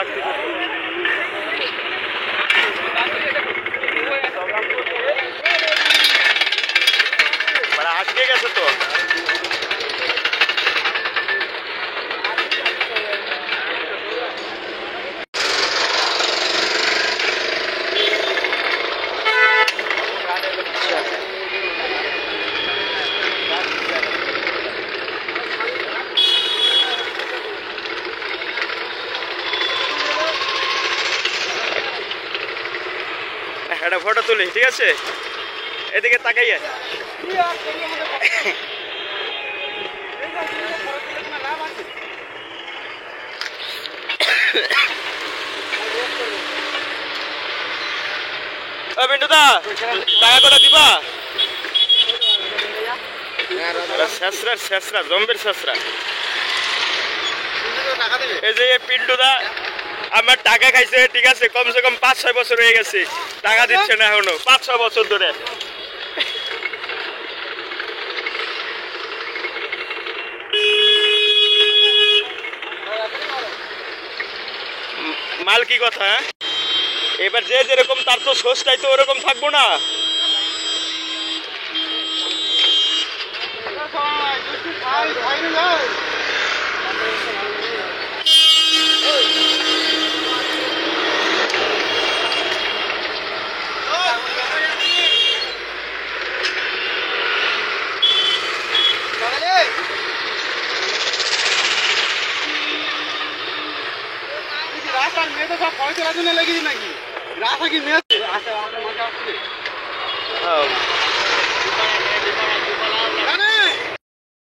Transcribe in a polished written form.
লাগতেছে। মানে আটকে গেছে তো। একটা ফটো তুলি, ঠিক আছে? এদিকে তাকাইয়া বিন্টুদা টাকা কটা দিবা? শেষরা শেষরা জম্বের শেষরা। এই যে পিন্টুদা আমার টাকা খাইছে, ঠিক আছে, কমসে কম 5-6 বছর হয়ে গেছে, টাকা দিচ্ছে না এখনো, 5-6 বছর ধরে। মাল কি কথা, এবার যে যেরকম তার তো সোচটাই তো ওরকম থাকবো না। রাস্তার মেয়ে তো সব পয়সা রাজনে লেগেছি নাকি? রাস্তা কি মেয়ে